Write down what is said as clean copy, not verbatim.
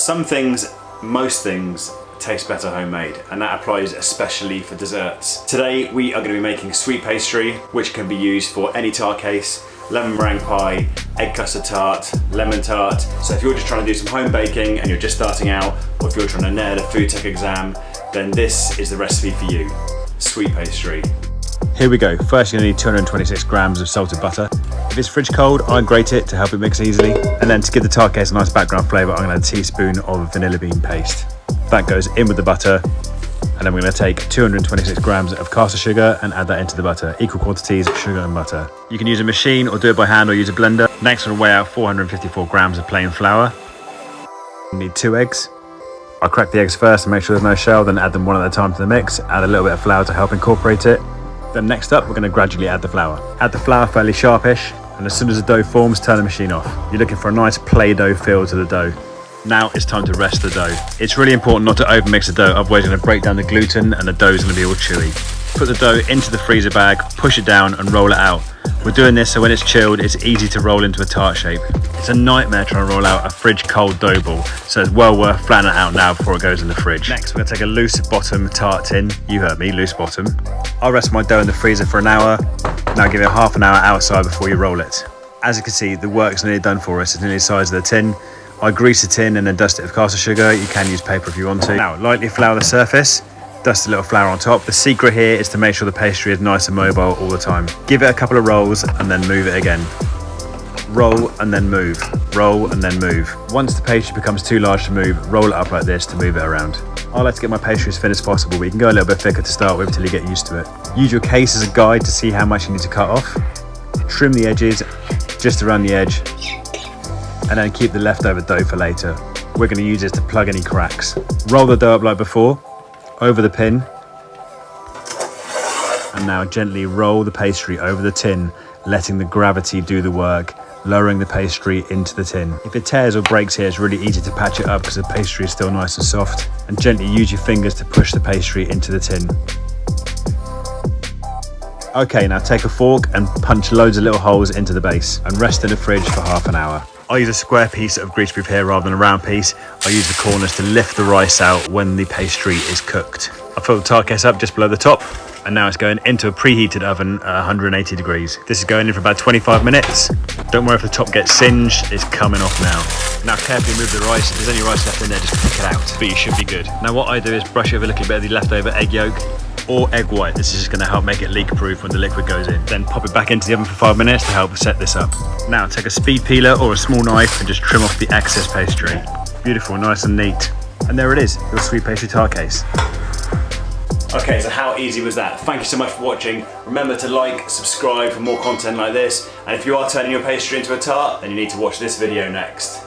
Some things, most things, taste better homemade, and that applies especially for desserts. Today we are going to be making sweet pastry, which can be used for any tart case, lemon meringue pie, egg custard tart, lemon tart. So if you're just trying to do some home baking and you're just starting out, or if you're trying to nail a food tech exam, then this is the recipe for you, sweet pastry. Here we go. First you're going to need 226 grams of salted butter. If it's fridge cold, I grate it to help it mix easily. And then to give the tart case a nice background flavour, I'm going to add a teaspoon of vanilla bean paste. That goes in with the butter, and then we're going to take 226 grams of caster sugar and add that into the butter. Equal quantities of sugar and butter. You can use a machine or do it by hand or use a blender. Next we're going to weigh out 454 grams of plain flour. You need 2 eggs. I'll crack the eggs first and make sure there's no shell, then add them one at a time to the mix. Add a little bit of flour to help incorporate it. Then next up, we're going to gradually add the flour. Add the flour fairly sharpish, and as soon as the dough forms, turn the machine off. You're looking for a nice Play-Doh feel to the dough. Now it's time to rest the dough. It's really important not to overmix the dough, otherwise you're going to break down the gluten and the dough is going to be all chewy. Put the dough into the freezer bag, push it down and roll it out. We're doing this so when it's chilled, it's easy to roll into a tart shape. It's a nightmare trying to roll out a fridge cold dough ball, so it's well worth flattening it out now before it goes in the fridge. Next, we're going to take a loose bottom tart tin. You heard me, loose bottom. I'll rest my dough in the freezer for an hour. Now give it half an hour outside before you roll it. As you can see, the work's nearly done for us. It's nearly the size of the tin. I grease the tin and then dust it with caster sugar. You can use paper if you want to. Now, lightly flour the surface, dust a little flour on top. The secret here is to make sure the pastry is nice and mobile all the time. Give it a couple of rolls and then move it again. Roll and then move, roll and then move. Once the pastry becomes too large to move, roll it up like this to move it around. I like to get my pastry as thin as possible, but you can go a little bit thicker to start with till you get used to it. Use your case as a guide to see how much you need to cut off. Trim the edges just around the edge, and then keep the leftover dough for later. We're going to use this to plug any cracks. Roll the dough up like before, over the pin, and now gently roll the pastry over the tin, letting the gravity do the work, lowering the pastry into the tin. If it tears or breaks here, it's really easy to patch it up because the pastry is still nice and soft, and gently use your fingers to push the pastry into the tin. Okay, now take a fork and punch loads of little holes into the base and rest in the fridge for half an hour. I use a square piece of greaseproof here rather than a round piece. I use the corners to lift the rice out when the pastry is cooked. I fill the tart case up just below the top, and now it's going into a preheated oven at 180 degrees. This is going in for about 25 minutes. Don't worry if the top gets singed, it's coming off now. Now carefully move the rice. If there's any rice left in there, just pick it out, but you should be good. Now what I do is brush over a little bit of the leftover egg yolk or egg white. This is just going to help make it leak proof when the liquid goes in. Then pop it back into the oven for 5 minutes to help set this up. Now take a speed peeler or a small knife and just trim off the excess pastry. Beautiful, nice and neat. And there it is, your sweet pastry tart case. Okay, so how easy was that? Thank you so much for watching. Remember to like, subscribe for more content like this. And if you are turning your pastry into a tart, then you need to watch this video next.